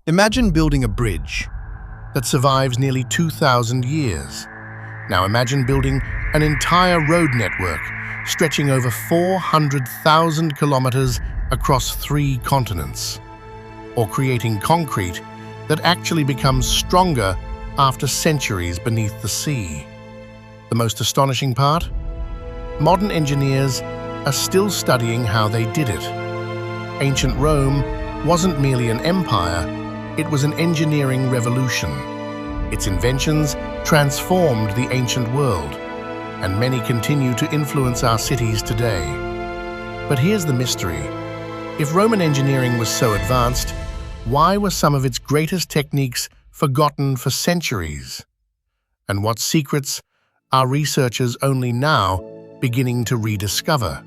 Imagine building a bridge that survives nearly 2,000 years. Now imagine building an entire road network stretching over 400,000 kilometers across 3 continents, or creating concrete that actually becomes stronger after centuries beneath the sea. The most astonishing part? Modern engineers are still studying how they did it. Ancient Rome wasn't merely an empire, it was an engineering revolution. Its inventions transformed the ancient world, and many continue to influence our cities today. But here's the mystery. If Roman engineering was so advanced, why were some of its greatest techniques forgotten for centuries? And what secrets are researchers only now beginning to rediscover?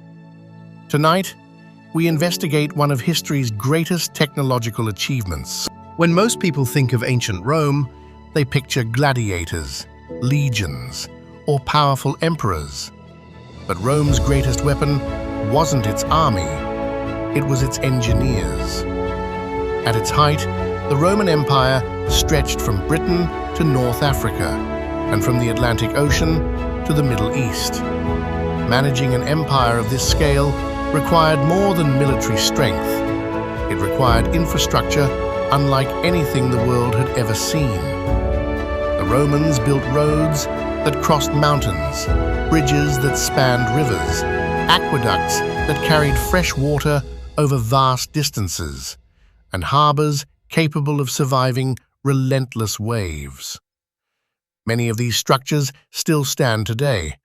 Tonight, we investigate one of history's greatest technological achievements. When most people think of ancient Rome, they picture gladiators, legions, or powerful emperors. But Rome's greatest weapon wasn't its army, it was its engineers. At its height, the Roman Empire stretched from Britain to North Africa, and from the Atlantic Ocean to the Middle East. Managing an empire of this scale required more than military strength. It required infrastructure unlike anything the world had ever seen. The Romans built roads that crossed mountains, bridges that spanned rivers, aqueducts that carried fresh water over vast distances, and harbors capable of surviving relentless waves. Many of these structures still stand today,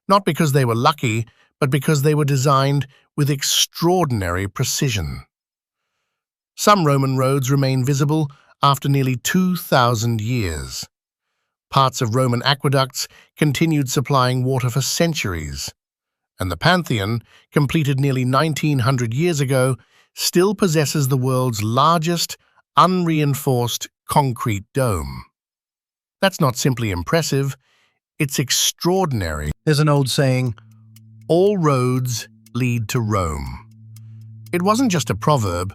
not because they were lucky, but because they were designed with extraordinary precision. Some Roman roads remain visible after nearly 2,000 years. Parts of Roman aqueducts continued supplying water for centuries, and the Pantheon, completed nearly 1,900 years ago, still possesses the world's largest unreinforced concrete dome. That's not simply impressive, it's extraordinary. There's an old saying, all roads lead to Rome. It wasn't just a proverb,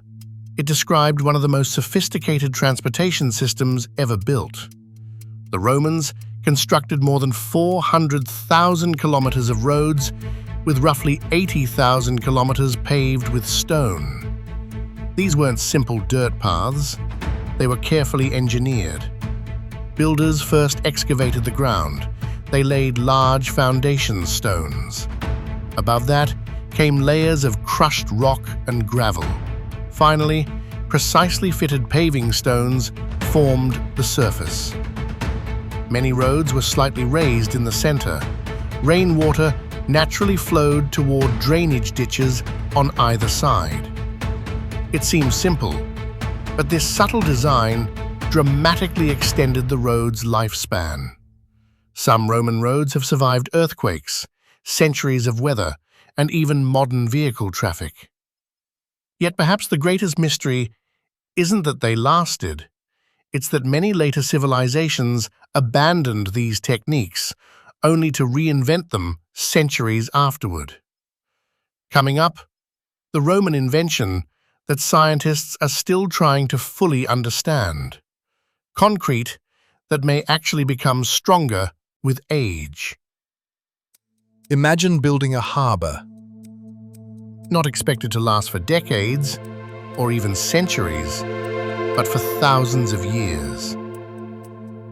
it described one of the most sophisticated transportation systems ever built. The Romans constructed more than 400,000 kilometers of roads, with roughly 80,000 kilometers paved with stone. These weren't simple dirt paths, they were carefully engineered. Builders first excavated the ground. They laid large foundation stones. Above that came layers of crushed rock and gravel. Finally, precisely fitted paving stones formed the surface. Many roads were slightly raised in the center. Rainwater naturally flowed toward drainage ditches on either side. It seems simple, but this subtle design dramatically extended the road's lifespan. Some Roman roads have survived earthquakes, centuries of weather, and even modern vehicle traffic. Yet perhaps the greatest mystery isn't that they lasted, it's that many later civilizations abandoned these techniques, only to reinvent them centuries afterward. Coming up, the Roman invention that scientists are still trying to fully understand. Concrete that may actually become stronger with age. Imagine building a harbor. Not expected to last for decades, or even centuries, but for thousands of years.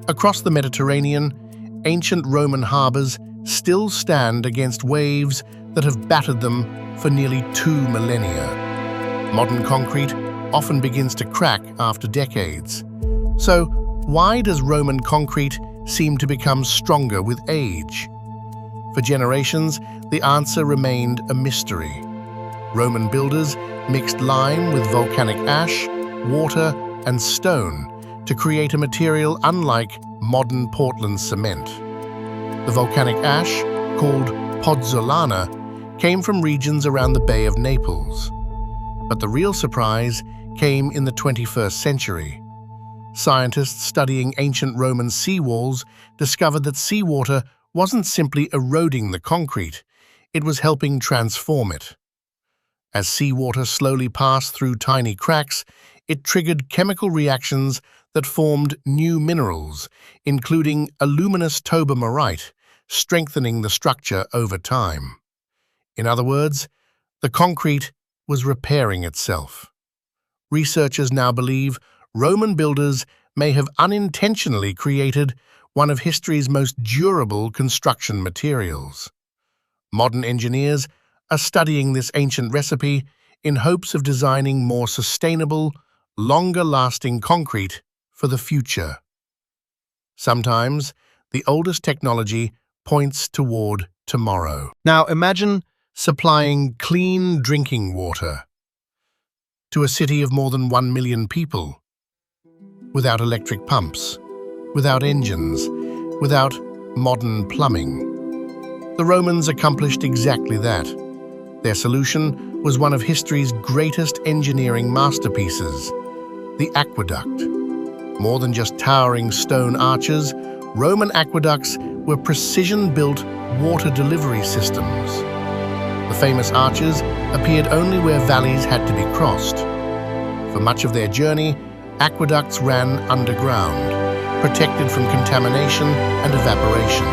Across the Mediterranean, ancient Roman harbors still stand against waves that have battered them for nearly 2 millennia. Modern concrete often begins to crack after decades. So, why does Roman concrete seem to become stronger with age? For generations, the answer remained a mystery. Roman builders mixed lime with volcanic ash, water, and stone to create a material unlike modern Portland cement. The volcanic ash, called pozzolana, came from regions around the Bay of Naples. But the real surprise came in the 21st century. Scientists studying ancient Roman seawalls discovered that seawater wasn't simply eroding the concrete, it was helping transform it. As seawater slowly passed through tiny cracks, it triggered chemical reactions that formed new minerals, including aluminous tobermorite, strengthening the structure over time. In other words, the concrete was repairing itself. Researchers now believe Roman builders may have unintentionally created one of history's most durable construction materials. Modern engineers are studying this ancient recipe in hopes of designing more sustainable, longer-lasting concrete for the future. Sometimes, the oldest technology points toward tomorrow. Now imagine supplying clean drinking water to a city of more than 1 million people, without electric pumps, without engines, without modern plumbing. The Romans accomplished exactly that. Their solution was one of history's greatest engineering masterpieces, the aqueduct. More than just towering stone arches, Roman aqueducts were precision-built water delivery systems. The famous arches appeared only where valleys had to be crossed. For much of their journey, aqueducts ran underground, protected from contamination and evaporation.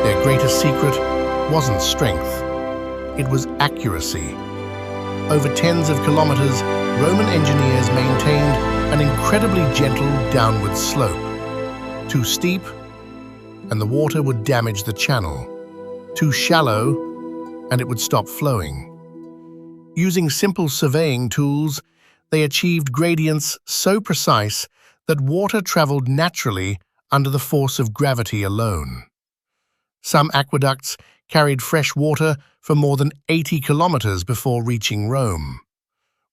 Their greatest secret wasn't strength, it was accuracy. Over tens of kilometers, Roman engineers maintained an incredibly gentle downward slope. Too steep, and the water would damage the channel. Too shallow, and it would stop flowing. Using simple surveying tools, they achieved gradients so precise that water traveled naturally under the force of gravity alone. Some aqueducts carried fresh water for more than 80 kilometers before reaching Rome.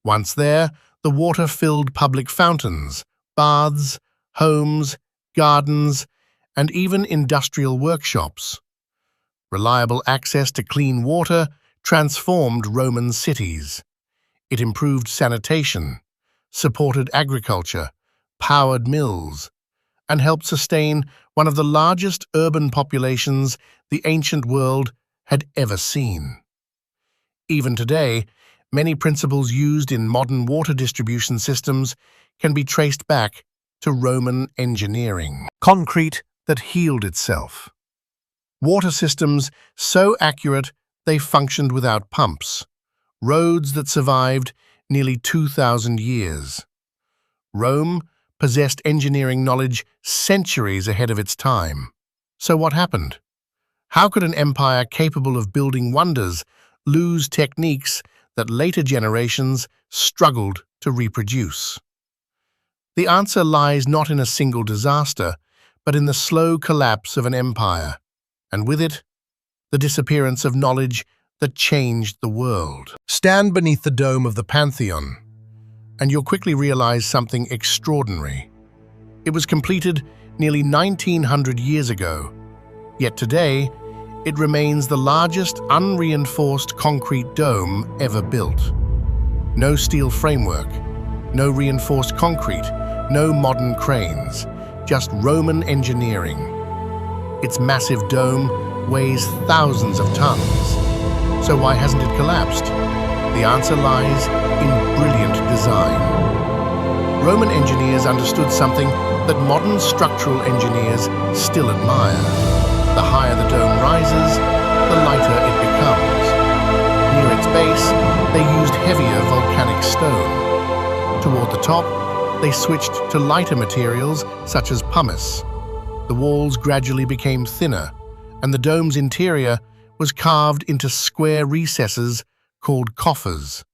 Once there, the water filled public fountains, baths, homes, gardens, and even industrial workshops. Reliable access to clean water transformed Roman cities. It improved sanitation, supported agriculture, powered mills, and helped sustain one of the largest urban populations the ancient world had ever seen. Even today, many principles used in modern water distribution systems can be traced back to Roman engineering. Concrete that healed itself. Water systems so accurate they functioned without pumps. Roads that survived nearly 2,000 years. Rome possessed engineering knowledge centuries ahead of its time. So what happened? How could an empire capable of building wonders lose techniques that later generations struggled to reproduce? The answer lies not in a single disaster, but in the slow collapse of an empire, and with it, the disappearance of knowledge that changed the world. Stand beneath the dome of the Pantheon, and you'll quickly realize something extraordinary. It was completed nearly 1,900 years ago, yet today it remains the largest unreinforced concrete dome ever built. No steel framework, no reinforced concrete, no modern cranes, just Roman engineering. Its massive dome weighs thousands of tons. So why hasn't it collapsed? The answer lies in brilliant design. Roman engineers understood something that modern structural engineers still admire. The higher the dome rises, the lighter it becomes. Near its base, they used heavier volcanic stone. Toward the top, they switched to lighter materials such as pumice. The walls gradually became thinner, and the dome's interior was carved into square recesses called coffers.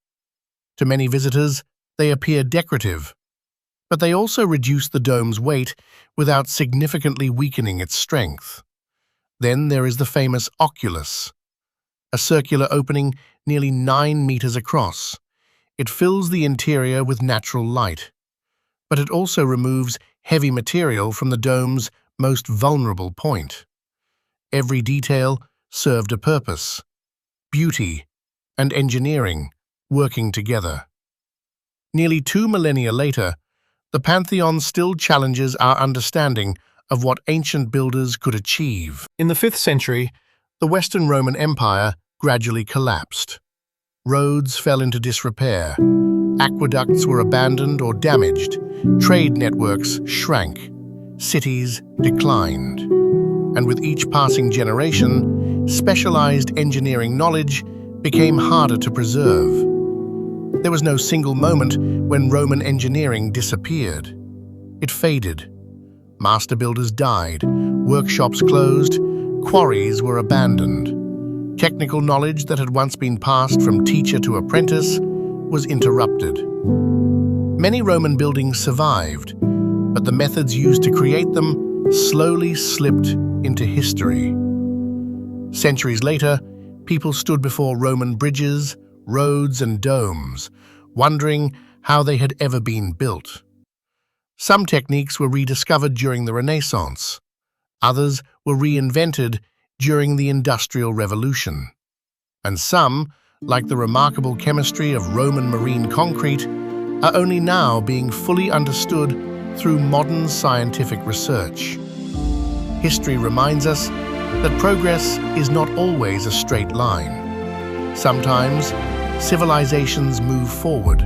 To many visitors, they appear decorative, but they also reduce the dome's weight without significantly weakening its strength. Then there is the famous oculus, a circular opening nearly 9 meters across. It fills the interior with natural light, but it also removes heavy material from the dome's most vulnerable point. Every detail served a purpose, beauty and engineering working together. Nearly 2 millennia later, the Pantheon still challenges our understanding of what ancient builders could achieve. In the 5th century, the Western Roman Empire gradually collapsed. Roads fell into disrepair, Aqueducts were abandoned or damaged, trade networks shrank, cities declined. And with each passing generation, specialized engineering knowledge became harder to preserve. There was no single moment when Roman engineering disappeared. It faded. Master builders died, workshops closed, quarries were abandoned. Technical knowledge that had once been passed from teacher to apprentice was interrupted. Many Roman buildings survived, but the methods used to create them slowly slipped into history. Centuries later, people stood before Roman bridges, roads, and domes, wondering how they had ever been built. Some techniques were rediscovered during the Renaissance. Others were reinvented during the Industrial Revolution. And some, like the remarkable chemistry of Roman marine concrete, are only now being fully understood through modern scientific research. History reminds us that progress is not always a straight line. Sometimes, civilizations move forward.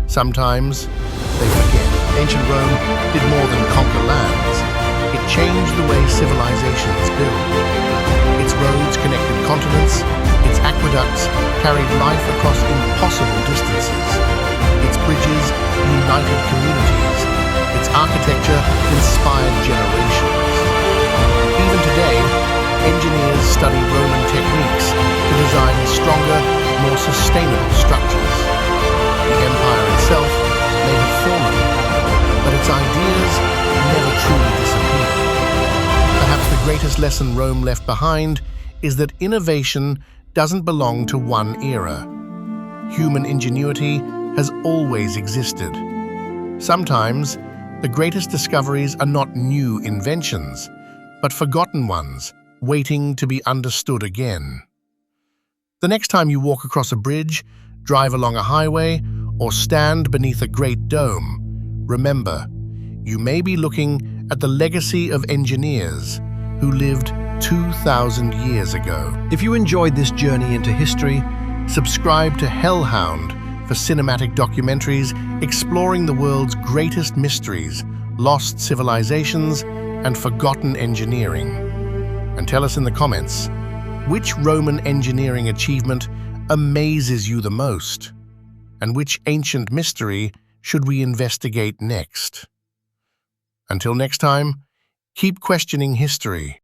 Sometimes, they forget. Ancient Rome did more than conquer lands. It changed the way civilizations build. Its roads connected continents. Its aqueducts carried life across impossible distances. Its bridges united communities. Its architecture inspired generations. Even today, engineers study Roman techniques to design stronger, more sustainable structures. The empire itself may have fallen, but its ideas never truly disappeared. Perhaps the greatest lesson Rome left behind is that innovation doesn't belong to one era. Human ingenuity has always existed. Sometimes, the greatest discoveries are not new inventions, but forgotten ones, waiting to be understood again. The next time you walk across a bridge, drive along a highway, or stand beneath a great dome, remember, you may be looking at the legacy of engineers who lived 2,000 years ago. If you enjoyed this journey into history, subscribe to Hellhound for cinematic documentaries exploring the world's greatest mysteries, lost civilizations, and forgotten engineering. And tell us in the comments, which Roman engineering achievement amazes you the most? And which ancient mystery should we investigate next? Until next time, keep questioning history